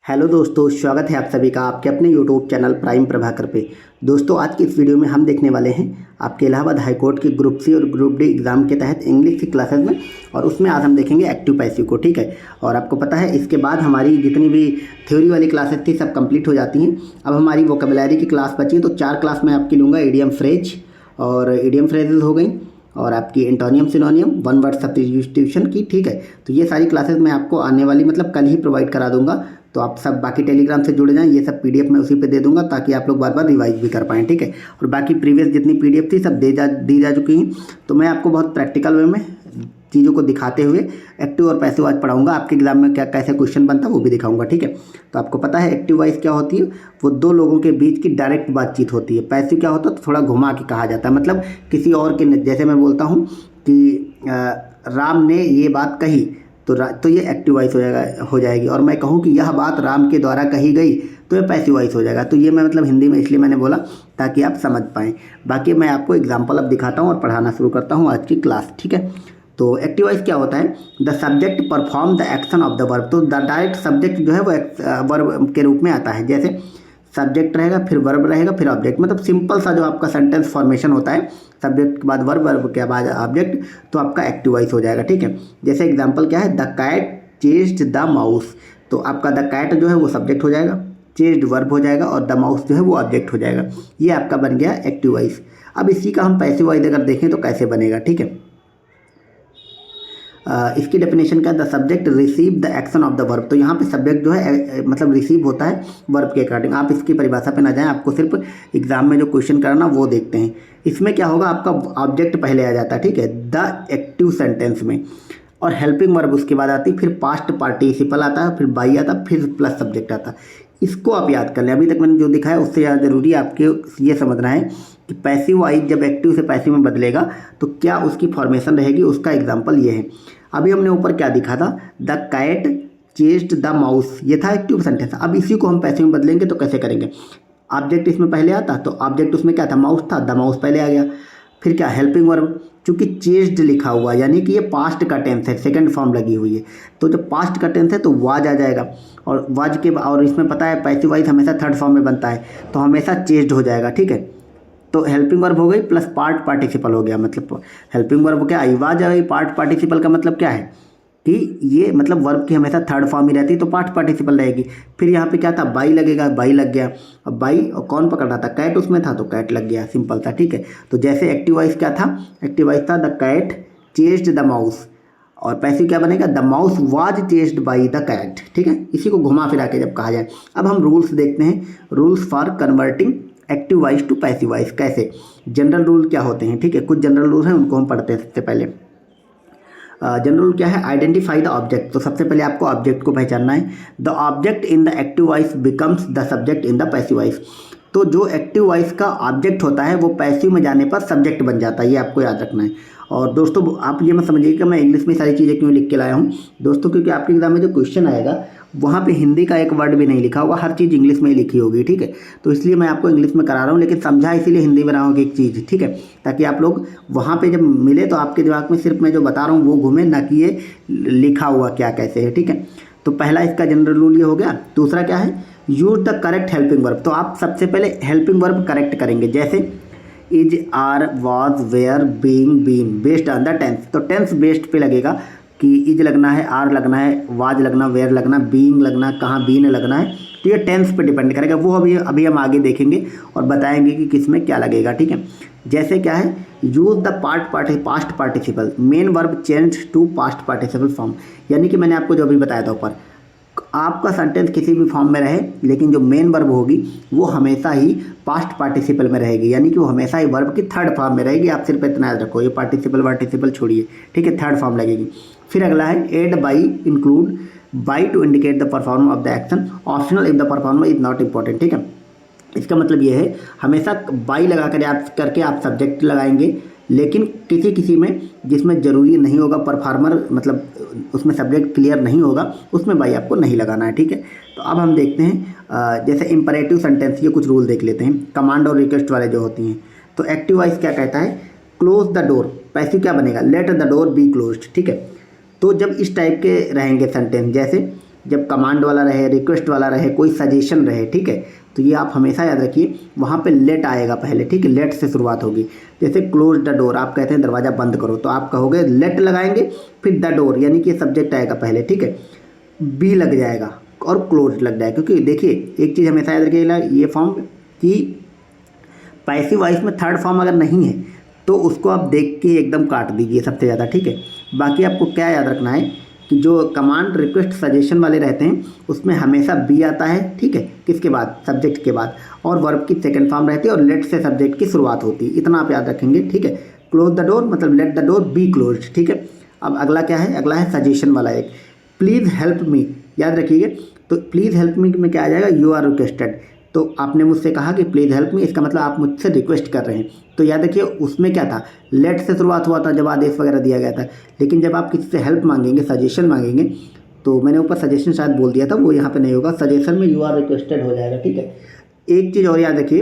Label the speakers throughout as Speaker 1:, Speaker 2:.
Speaker 1: Hello दोस्तों, स्वागत है आप सभी का आपके अपने यूट्यूब चैनल प्राइम प्रभाकर पे। दोस्तों, आज की इस वीडियो में हम देखने वाले हैं आपके इलाहाबाद हाई कोर्ट की ग्रुप सी और ग्रुप डी एग्ज़ाम के तहत इंग्लिश की क्लासेस में, और उसमें आज हम देखेंगे एक्टिव पैसिव को। ठीक है, और आपको पता है इसके बाद हमारी जितनी भी थ्योरी वाली क्लासेस थी सब कंप्लीट हो जाती हैं। अब हमारी वोकेबुलरी की क्लास बची है, तो 4 क्लास मैं आपकी लूँगा। इडियम फ्रेज और इडियम फ्रेजेज हो गई, और आपकी एंटोनियम सिनोनियम, वन वर्ड सब्स्टिट्यूशन की। ठीक है, तो ये सारी क्लासेस मैं आपको आने वाली मतलब कल ही प्रोवाइड करा दूंगा। तो आप सब बाकी टेलीग्राम से जुड़ जाएं, ये सब पीडीएफ मैं उसी पे दे दूंगा ताकि आप लोग बार बार रिवाइज भी कर पाएँ। ठीक है, और बाकी प्रीवियस जितनी पीडीएफ थी सब दी जा चुकी हैं। तो मैं आपको बहुत प्रैक्टिकल वे में चीज़ों को दिखाते हुए एक्टिव और पैसिव आज पढ़ाऊंगा। आपके एग्जाम में क्या कैसे क्वेश्चन बनता है वो भी दिखाऊंगा। ठीक है, तो आपको पता है एक्टिव वाइज क्या होती है, वो दो लोगों के बीच की डायरेक्ट बातचीत होती है। पैसिव क्या होता है, तो थोड़ा घुमा के कहा जाता है, मतलब किसी और के, जैसे मैं बोलता हूँ कि राम ने ये बात कही, तो ये एक्टिव वॉइस हो जाएगी। और मैं कहूँ कि यह बात राम के द्वारा कही गई, तो ये पैसिव वॉइस हो जाएगा। तो ये मैं मतलब हिंदी में इसलिए मैंने बोला ताकि आप समझ पाएँ। बाकी मैं आपको एग्जाम्पल अब दिखाता हूँ और पढ़ाना शुरू करता हूँ आज की क्लास। ठीक है, तो एक्टिव वॉइस क्या होता है, the subject perform the action of the verb. तो द डायरेक्ट सब्जेक्ट जो है वो वर्ब के रूप में आता है। जैसे सब्जेक्ट रहेगा, फिर वर्ब रहेगा, फिर ऑब्जेक्ट, मतलब सिंपल सा जो आपका सेंटेंस फॉर्मेशन होता है, सब्जेक्ट के बाद वर्ब, वर्ब के बाद ऑब्जेक्ट, तो आपका एक्टिव वॉइस हो जाएगा। ठीक है, जैसे एग्जांपल क्या है, the cat chased the mouse. तो आपका द कैट जो है वो सब्जेक्ट हो जाएगा, चेस्ड वर्ब हो जाएगा, और द माउस जो है वो ऑब्जेक्ट हो जाएगा। ये आपका बन गया एक्टिव वॉइस। अब इसी का हम पैसिव वॉइस अगर देखें तो कैसे बनेगा। ठीक है, इसकी डेफिनेशन क्या है, the subject receive the action of the verb. तो यहाँ पे सब्जेक्ट जो है मतलब रिसीव होता है वर्ब के अकॉर्डिंग। आप इसकी परिभाषा पे ना जाएं, आपको सिर्फ एग्जाम में जो क्वेश्चन करना वो देखते हैं। इसमें क्या होगा, आपका ऑब्जेक्ट पहले आ जाता है। ठीक है, द एक्टिव सेंटेंस में, और हेल्पिंग वर्ब उसके बाद आती है, फिर पास्ट पार्टिसिपल आता है, फिर बाई आता है, फिर प्लस सब्जेक्ट आता है। इसको आप याद कर लें। अभी तक मैंने जो दिखाया उससे ज़्यादा ज़रूरी आपके ये समझना है कि पैसिव वाइज जब एक्टिव से पैसिव में बदलेगा तो क्या उसकी फॉर्मेशन रहेगी। उसका एग्जाम्पल ये है, अभी हमने ऊपर क्या दिखा था, the cat chased the mouse, ये था एक्टिव सेंटेंस। अब इसी को हम पैसिव में बदलेंगे तो कैसे करेंगे, ऑब्जेक्ट इसमें पहले आता, तो ऑब्जेक्ट उसमें क्या था, माउस था, द माउस पहले आ गया। फिर क्या, हेल्पिंग वर्ब, चूंकि चेस्ड लिखा हुआ यानी कि ये पास्ट का टेंस है, सेकंड फॉर्म लगी हुई है, तो जब पास्ट का टेंस है तो वाज आ जाएगा, और वाज के, और इसमें पता है पैसिव वाइज हमेशा थर्ड फॉर्म में बनता है, तो हमेशा चेस्ड हो जाएगा। ठीक है, तो हेल्पिंग वर्ब हो गई प्लस पार्ट पार्टिसिपल हो गया। मतलब हेल्पिंग वर्ब क्या, आई वाज आ गई। पार्ट पार्टिसिपल का मतलब क्या है कि ये मतलब वर्ब की हमेशा थर्ड फॉर्म ही रहती है, तो पार्ट पार्टिसिपल रहेगी। फिर यहाँ पे क्या था, बाई लगेगा, बाई लग गया। अब बाई और कौन पकड़ रहा था, कैट उसमें था, तो कैट लग गया, सिंपल था। ठीक है, तो जैसे एक्टिव वॉइस क्या था, एक्टिव वॉइस था the cat chased the mouse, और पैसिव क्या बनेगा, the mouse was chased by the cat. ठीक है, इसी को घुमा फिरा के जब कहा जाए। अब हम रूल्स देखते हैं, rules for converting active voice to passive voice कैसे। जनरल रूल क्या होते हैं, ठीक है, कुछ जनरल रूल हैं, उनको हम पढ़ते हैं। सबसे पहले जनरल रूल क्या है, आइडेंटिफाई द ऑब्जेक्ट। तो सबसे पहले आपको ऑब्जेक्ट को पहचानना है। The object in the active voice becomes the subject in the passive voice. तो जो एक्टिव वॉइस का ऑब्जेक्ट होता है वो पैसिव में जाने पर सब्जेक्ट बन जाता है, ये आपको याद रखना है। और दोस्तों आप ये मत समझिए कि मैं इंग्लिश में सारी चीज़ें क्यों लिख के लाया हूँ दोस्तों, क्योंकि आपके एग्जाम में जो क्वेश्चन आएगा वहाँ पे हिंदी का एक वर्ड भी नहीं लिखा होगा, हर चीज़ इंग्लिश में ही लिखी होगी। ठीक है, तो इसलिए मैं आपको इंग्लिश में करा रहा हूँ, लेकिन समझा इसीलिए हिंदी में रहा हूँ एक चीज़। ठीक है, ताकि आप लोग वहाँ पे जब मिले तो आपके दिमाग में सिर्फ मैं जो बता रहा हूँ वो घूमे, ना कि ये लिखा हुआ क्या कैसे है। ठीक है, तो पहला इसका जनरल रूल ये हो गया। दूसरा क्या है, use the correct helping verb. तो आप सबसे पहले हेल्पिंग वर्ब करेक्ट करेंगे, जैसे is, are, was, were, being, been, based on the tense. तो टेंस बेस्ड पे लगेगा कि इज लगना है, आर लगना है, वाज लगना, वेयर लगना, बीइंग लगना, कहाँ बीन लगना है। तो ये टेंस पे डिपेंड करेगा, वो अभी हम आगे देखेंगे और बताएंगे कि किस में क्या लगेगा। ठीक है, जैसे क्या है, use the past participle, main verb change to past participle form. यानी कि मैंने आपको जो अभी बताया था ऊपर, आपका सेंटेंस किसी भी फॉर्म में रहे लेकिन जो मेन वर्ब होगी वो हमेशा ही पास्ट पार्टिसिपल में रहेगी, यानी कि वो हमेशा ही वर्ब की थर्ड फॉर्म में रहेगी। आप सिर्फ इतना याद रखो, ये पार्टिसिपल छोड़िए। ठीक है, थर्ड फॉर्म लगेगी। फिर अगला है add, by, include, by to indicate the perform of the action, optional if the perform is not important. ठीक है, इसका मतलब ये है हमेशा बाई लगा कर आप सब्जेक्ट लगाएंगे, लेकिन किसी किसी में जिसमें ज़रूरी नहीं होगा परफॉर्मर, मतलब उसमें सब्जेक्ट क्लियर नहीं होगा, उसमें बाई आपको नहीं लगाना है। ठीक है, तो अब हम देखते हैं जैसे इंपरेटिव सेंटेंस, ये कुछ रूल देख लेते हैं, कमांड और रिक्वेस्ट वाले जो होती हैं। तो एक्टिव वॉइस क्या कहता है, क्लोज द डोर। पैसिव क्या बनेगा, let the door be closed. ठीक है, तो जब इस टाइप के रहेंगे सेंटेंस, जैसे जब कमांड वाला रहे, रिक्वेस्ट वाला रहे, कोई सजेशन रहे, ठीक है, तो ये आप हमेशा याद रखिए, वहाँ पे लेट आएगा पहले, ठीक है, लेट से शुरुआत होगी। जैसे क्लोज द डोर, आप कहते हैं दरवाज़ा बंद करो, तो आप कहोगे लेट लगाएंगे, फिर द डोर, यानी कि सब्जेक्ट आएगा पहले, ठीक है, बी लग जाएगा और क्लोज लग जाएगा। क्योंकि देखिए एक चीज़ हमेशा याद रखिएगा, ये फॉर्म कि पैसिव वॉइस में थर्ड फॉर्म अगर नहीं है तो उसको आप देख के एकदम काट दीजिए सबसे ज़्यादा, ठीक है। बाकी आपको क्या याद रखना है कि जो कमांड, रिक्वेस्ट, सजेशन वाले रहते हैं उसमें हमेशा बी आता है, ठीक है, किसके बाद, सब्जेक्ट के बाद, और वर्ब की सेकंड फॉर्म रहती है और लेट से सब्जेक्ट की शुरुआत होती है, इतना आप याद रखेंगे, ठीक है। क्लोज द डोर मतलब let the door be close, ठीक है। अब अगला क्या है, अगला है सजेशन वाला एक, प्लीज़ हेल्प मी, याद रखिएगा। तो प्लीज़ हेल्प मी में क्या आ जाएगा, यू आर रिक्वेस्टेड। तो आपने मुझसे कहा कि प्लीज़ हेल्प मी, इसका मतलब आप मुझसे रिक्वेस्ट कर रहे हैं। तो याद रखिए उसमें क्या था, लेट से शुरुआत हुआ था जब आदेश वगैरह दिया गया था। लेकिन जब आप किसी से हेल्प मांगेंगे, सजेशन मांगेंगे, तो मैंने ऊपर सजेशन शायद बोल दिया था, वो यहाँ पे नहीं होगा, सजेशन में यू आर रिक्वेस्टेड हो जाएगा, ठीक है। एक चीज़ और याद रखिए,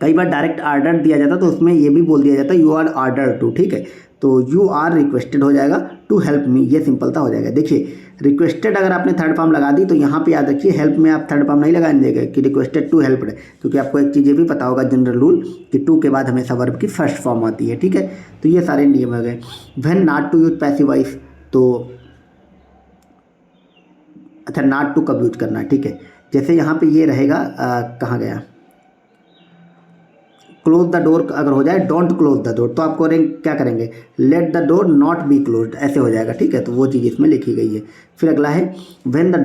Speaker 1: कई बार डायरेक्ट आर्डर दिया जाता तो उसमें ये भी बोल दिया जाता यू आर आर्डर टू, ठीक है। तो यू आर रिक्वेस्टेड हो जाएगा टू हेल्प मी, ये सिंपलता हो जाएगा। देखिए रिक्वेस्टेड अगर आपने थर्ड फॉर्म लगा दी तो यहाँ पे याद रखिए हेल्प में आप थर्ड फॉर्म नहीं लगाने देंगे कि रिक्वेस्टेड टू हेल्प्ड, क्योंकि आपको एक चीज़ ये भी पता होगा जनरल रूल कि टू के बाद हमेशा वर्ब की फर्स्ट फॉर्म आती है, ठीक है। तो ये सारे नियम हो गए। When not to use passive voice, तो अच्छा नॉट टू कब यूज करना है, ठीक है। जैसे यहाँ पे ये रहेगा, कहाँ गया, क्लोज द डोर अगर हो जाए, डोंट क्लोज द डोर, तो आप क्या करेंगे, let the door not be closed, ऐसे हो जाएगा, ठीक है। तो वो चीज़ इसमें लिखी गई है। फिर अगला है when the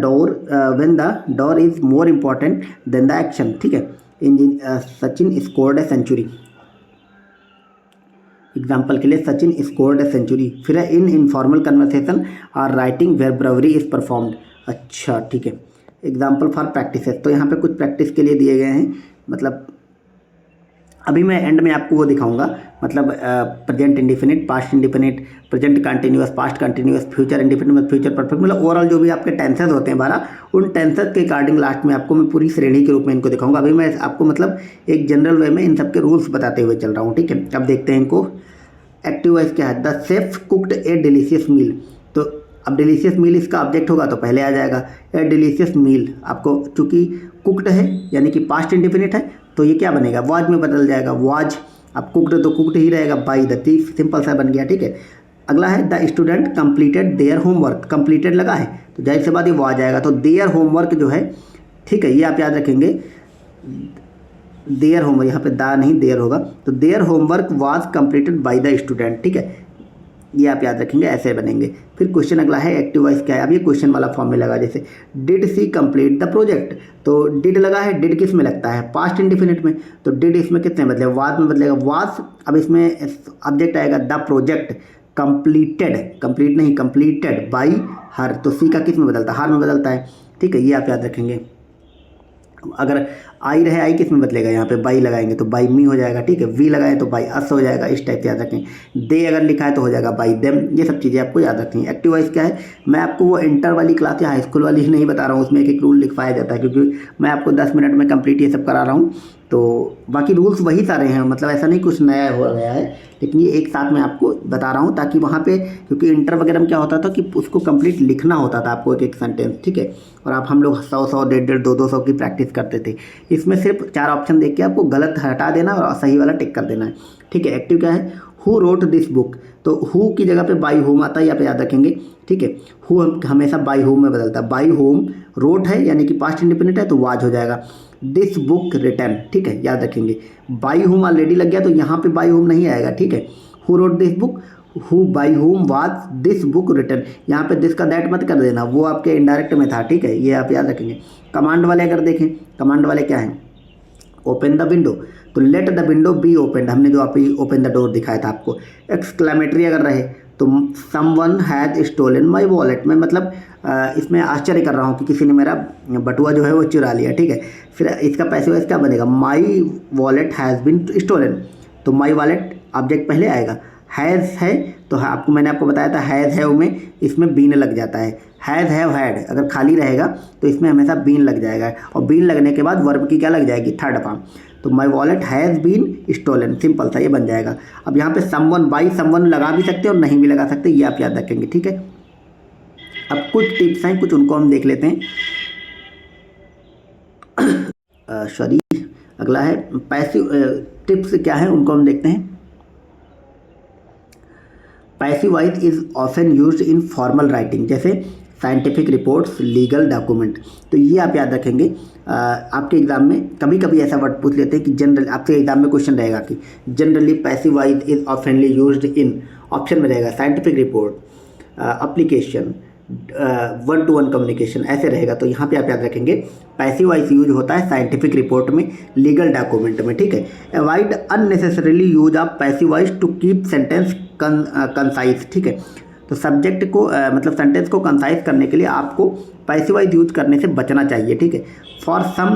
Speaker 1: doer is more important than the action, ठीक है। Sachin scored a century, example के लिए सचिन स्कोर्ड ए सेंचुरी। फिर है in informal conversation or writing where brevity is performed, अच्छा ठीक है। एग्जाम्पल फॉर प्रैक्टिस, तो यहाँ पे कुछ प्रैक्टिस के लिए दिए गए हैं, मतलब अभी मैं एंड में आपको वो दिखाऊंगा, मतलब present indefinite, past indefinite, present continuous, past continuous, future indefinite, future perfect, मतलब ओवरऑल जो भी आपके टेंसेस होते हैं 12, उन टेंसेस के अकॉर्डिंग लास्ट में आपको मैं पूरी श्रेणी के रूप में इनको दिखाऊंगा। अभी मैं आपको मतलब एक जनरल वे में इन सब के रूल्स बताते हुए चल रहा हूँ, ठीक है। अब देखते हैं इनको। एक्टिव वॉइस क्या है, the chef cooked a delicious meal, तो अब डिलीशियस मील इसका ऑब्जेक्ट होगा तो पहले आ जाएगा ए डिलीशियस मील। आपको चूंकि कुक्ड है यानी कि पास्ट इंडिफिनिट है तो ये क्या बनेगा, वाज में बदल जाएगा, वाज। अब कुक्ड तो कुक्ड ही रहेगा, बाई द थीफ, सिंपल सा बन गया, ठीक है। अगला है the student completed their homework, completed लगा है तो जाहिर सी बात ये वाज आएगा, तो देयर होमवर्क जो है, ठीक है, ये आप याद रखेंगे, देयर होमवर्क, यहाँ पे दा नहीं देयर होगा, तो their homework was completed by the student, ठीक है, ये आप याद रखेंगे, ऐसे बनेंगे। फिर क्वेश्चन अगला है एक्टिव वॉइस क्या है, अब ये क्वेश्चन वाला फॉर्म में लगा, जैसे did she complete the project, तो डिड लगा है, डिड किस में लगता है, पास्ट इंडिफिनिट में, तो डिड इसमें कितने बदलेगा, वाज में बदलेगा, वाज। अब इसमें ऑब्जेक्ट आएगा द प्रोजेक्ट कंप्लीटेड, कंप्लीट नहीं कंप्लीटेड बाई हर, तो सी का किस में बदलता है, हर में बदलता है, ठीक है, ये आप याद रखेंगे। अगर आई रहे, आई किस में बदलेगा, यहाँ पे बाई लगाएंगे तो बाई मी हो जाएगा, ठीक है, वी लगाएं तो बाई अस हो जाएगा, इस टाइप से याद रखें। दे अगर लिखा है तो हो जाएगा बाई देम, ये सब चीज़ें आपको याद रखनी है। एक्टिव वॉइस क्या है, मैं आपको वो इंटर वाली क्लास या हाई स्कूल वाली नहीं बता रहा हूँ, उसमें एक एक रूल लिखवाया जाता है, क्योंकि मैं आपको 10 मिनट में कंप्लीट ये सब करा रहा हूँ, तो बाकी रूल्स वही सारे हैं, मतलब ऐसा नहीं कुछ नया हो गया है, लेकिन ये एक साथ मैं आपको बता रहा हूँ ताकि वहाँ पे, क्योंकि इंटर वगैरह में क्या होता था कि उसको कंप्लीट लिखना होता था आपको एक एक सेंटेंस, ठीक है, और आप हम लोग 100 150 200 की प्रैक्टिस करते थे। इसमें सिर्फ 4 ऑप्शन देख के आपको गलत हटा देना और सही वाला टिक कर देना है, ठीक है। एक्टिव क्या है, हु रोट दिस बुक, तो हु की जगह पे बाई होम आता है, यहाँ पे याद रखेंगे, ठीक है। हु हमेशा बाई होम में बदलता है, बाई होम, रोट है यानी कि पास्ट इंडिपेंडेंट है तो वाज हो जाएगा, दिस बुक रिटर्न, ठीक है, याद रखेंगे। बाई होम ऑलरेडी लग गया तो यहाँ पे बाई होम नहीं आएगा, ठीक है। Who wrote this book, who by home was this book return, यहाँ पे दिस का दैट मत कर देना, वो आपके इनडायरेक्ट में था, ठीक है, ये आप याद रखेंगे। कमांड वाले अगर देखें, कमांड वाले क्या हैं, ओपन द विंडो, तो let the window be open, हमने जो आप ओपन द डोर दिखाया था आपको। एक्सक्लेमेटरी अगर रहे तो someone had stolen my wallet, में मतलब इसमें आश्चर्य कर रहा हूँ कि किसी ने मेरा बटुआ जो है वो चुरा लिया, ठीक है। फिर इसका पैसे वाइस क्या बनेगा, my wallet has been stolen, तो माई वॉलेट ऑब्जेक्ट पहले आएगा, हैज़ है तो आपको मैंने आपको बताया था हैज़ है में इसमें बीन लग जाता है, हैज़ हैव हैड अगर खाली रहेगा तो इसमें हमेशा बीन लग जाएगा, और बीन लगने के बाद वर्ब की क्या लग जाएगी, थर्ड फॉर्म, तो my wallet has been stolen, simple सा ये बन जाएगा। अब यहाँ पे समवन, बाई समवन लगा भी सकते हैं और नहीं भी लगा सकते, ये आप याद रखेंगे, ठीक है। अब कुछ टिप्स हैं, कुछ उनको हम देख लेते हैं। सॉरी, अगला है पैसिव टिप्स क्या है उनको हम देखते हैं। Passive voice is often used in formal writing, जैसे साइंटिफिक रिपोर्ट्स, लीगल डॉक्यूमेंट। तो ये आप याद रखेंगे। आपके एग्जाम में कभी कभी ऐसा वर्ड पूछ लेते हैं कि जनरल, आपके एग्जाम में क्वेश्चन रहेगा कि generally passive voice is ऑफनली used in, option में रहेगा scientific report, application, one two one communication, ऐसे रहेगा। तो यहाँ पे आप याद रखेंगे पैसिव वॉइस यूज होता है साइंटिफिक रिपोर्ट में, लीगल डॉक्यूमेंट में, ठीक है। Avoid unnecessarily use of passive voice to keep sentence concise, ठीक है। तो सब्जेक्ट को मतलब सेंटेंस को कंसाइज करने के लिए आपको पैसिव वॉइस यूज करने से बचना चाहिए, ठीक है। For some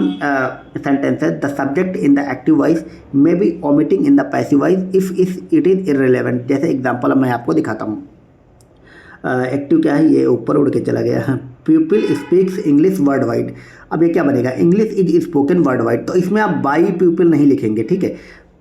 Speaker 1: sentences the subject in the active voice may be omitting in the passive voice if it is irrelevant. जैसे एग्जाम्पल मैं आपको दिखाता हूँ। एक्टिव क्या है, ये ऊपर उड़ के चला गया। People speaks English world wide. अब ये क्या बनेगा, English is spoken world wide. तो इसमें आप बाई पीपल नहीं लिखेंगे, ठीक है।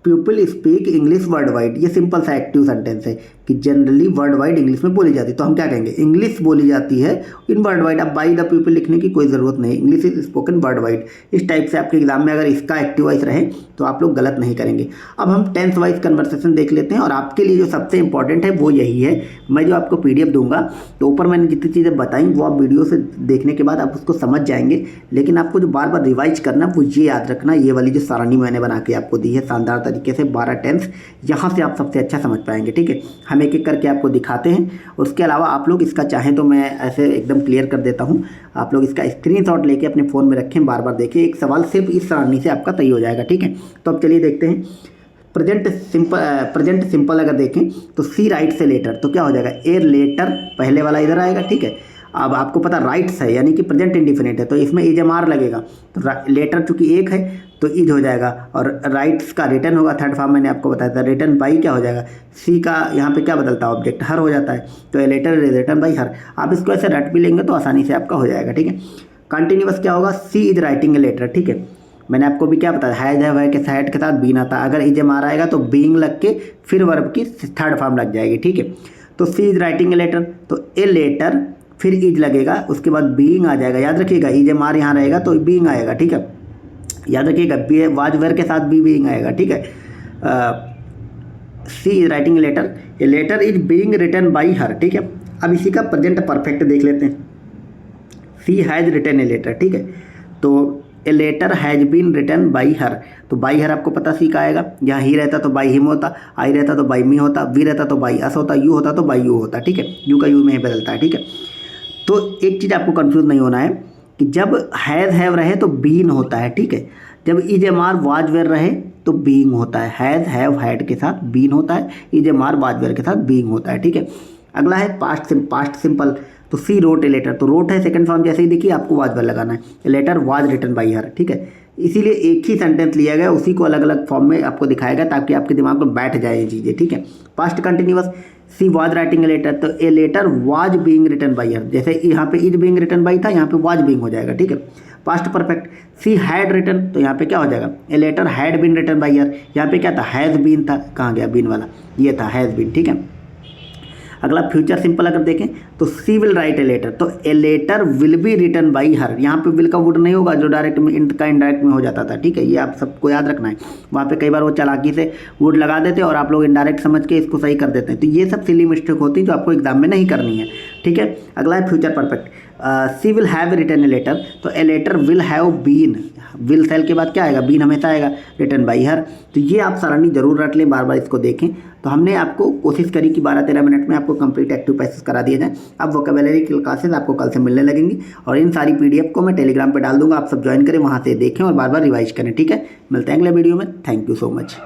Speaker 1: People speak English world wide, ये सिंपल सा एक्टिव सेंटेंस है कि जनरली वर्ल्ड वाइड इंग्लिश में बोली जाती है। तो हम क्या कहेंगे, इंग्लिश बोली जाती है इन वर्ल्ड वाइड। अब बाई द पीपल लिखने की कोई ज़रूरत नहीं, English is spoken world wide. इस टाइप से आपके एग्जाम में अगर इसका एक्टिव वॉइस रहे तो आप लोग गलत नहीं करेंगे। अब हम टेंस वाइज कन्वर्सेशन देख लेते हैं, और आपके लिए जो सबसे इंपॉर्टेंट है वो यही है। मैं जो आपको PDF दूंगा तो ऊपर मैंने जितनी चीज़ें बताई वो आप वीडियो से देखने के बाद आप उसको समझ जाएंगे, लेकिन आपको जो बार बार रिवाइज करना वो ये याद रखना, ये वाली जो सारणी मैंने बना के आपको दी है शानदार तरीके से 12 टेंस, यहाँ से आप सबसे अच्छा समझ पाएंगे, ठीक है। हम एक एक करके आपको दिखाते हैं। उसके अलावा आप लोग इसका चाहें तो मैं ऐसे एकदम क्लियर कर देता हूँ, आप लोग इसका स्क्रीनशॉट लेके अपने फ़ोन में रखें, बार बार देखें। एक सवाल सिर्फ इस सारणी से आपका सही हो जाएगा, ठीक है। तो अब चलिए देखते हैं। प्रेजेंट सिंपल अगर देखें तो सी राइट से लेटर, तो क्या हो जाएगा, ए लेटर पहले वाला इधर आएगा, ठीक है। अब आपको पता राइट्स है यानी कि प्रेजेंट इंडिफिनिट है, तो इसमें इजमार लगेगा। तो लेटर चूंकि एक है तो इज हो जाएगा, और राइट्स का रिटर्न होगा, थर्ड फॉर्म मैंने आपको बताया था। रिटर्न बाई क्या हो जाएगा, सी का यहाँ पे क्या बदलता है, ऑब्जेक्ट हर हो जाता है, तो a letter is return by her. आप इसको ऐसे रट भी लेंगे तो आसानी से आपका हो जाएगा, ठीक है। कंटिन्यूअस क्या होगा, सी इज राइटिंग ए लेटर, ठीक है। मैंने आपको भी क्या बताया, हैज है के साइड के साथ बीन आता, अगर इजमार आएगा तो बीइंग लग के फिर वर्ब की थर्ड फॉर्म लग जाएगी, ठीक है। तो सी इज राइटिंग ए लेटर, तो ए लेटर फिर इज लगेगा, उसके बाद बीइंग आ जाएगा। याद रखिएगा इजमार यहाँ रहेगा तो बीइंग आएगा, ठीक है। याद रखिएगा बी वाज वेयर के साथ भी बीइंग आएगा, ठीक है। She is writing a letter, a letter is being written by her, ठीक है। अब इसी का प्रेजेंट परफेक्ट देख लेते हैं। She has written a letter, ठीक है। तो a letter has been written by her, तो बाई हर आपको पता सी का आएगा। यहाँ ही रहता तो बाई हिम होता, आई रहता तो बाई मी होता, वी रहता तो बाई अस होता, यू होता तो बाई यू होता, ठीक है। यू का यू में ही बदलता है, ठीक है। तो एक चीज़ आपको कंफ्यूज नहीं होना है कि जब हैज़ हैव रहे तो बीन होता है, ठीक है। जब is am are was were रहे तो बीइंग होता है। हैज़ हैव हैड के साथ बीन होता है, is am are was were के साथ बीइंग होता है, ठीक है। अगला है पास्ट सिंपल, तो सी रोट ए लेटर, तो रोट है सेकंड फॉर्म, जैसे ही देखिए आपको वाज वेयर लगाना है। A letter was written by her, ठीक है। इसीलिए एक ही सेंटेंस लिया गया, उसी को अलग अलग फॉर्म में आपको दिखाया गया ताकि आपके दिमाग में बैठ जाए ये चीज़ें, ठीक है। Past continuous, she was writing a letter, तो a letter was being written by her, जैसे यहाँ पे इज बीइंग रिटन बाई था, यहाँ पे वाज बीइंग हो जाएगा, ठीक है। Past perfect, she had written, तो यहाँ पे क्या हो जाएगा, a letter had been written by her. यहाँ पे क्या था, हैज़ बीन था, कहाँ गया बीन वाला, ये था हैज़ बीन, ठीक है। अगला फ्यूचर सिंपल अगर देखें तो she will write a letter, तो a letter will be written by her. यहाँ पे विल का वुड नहीं होगा जो डायरेक्ट में इनका इनडायरेक्ट में हो जाता था, ठीक है। ये आप सबको याद रखना है। वहाँ पे कई बार वो चालाकी से वुड लगा देते और आप लोग इनडायरेक्ट समझ के इसको सही कर देते हैं। तो ये सब सिली मिस्टेक होती है जो आपको एग्जाम में नहीं करनी है, ठीक है। अगला है future perfect, she will have written a letter, तो a letter will have been, will sale के बाद क्या आएगा, बीन हमेशा आएगा, रिटन बाई हर। तो ये आप सारणी जरूर रट लें, बार बार इसको देखें। तो हमने आपको कोशिश करी कि 12-13 मिनट में आपको कंप्लीट एक्टिव पैसेज करा दिया जाए। अब वोकेबुलरी की क्लासेस आपको कल से मिलने लगेंगी, और इन सारी PDF को मैं टेलीग्राम पे डाल दूंगा, आप सब ज्वाइन करें, वहाँ से देखें और बार बार रिवाइज करें, ठीक है। मिलते हैं अगले वीडियो में, थैंक यू सो मच।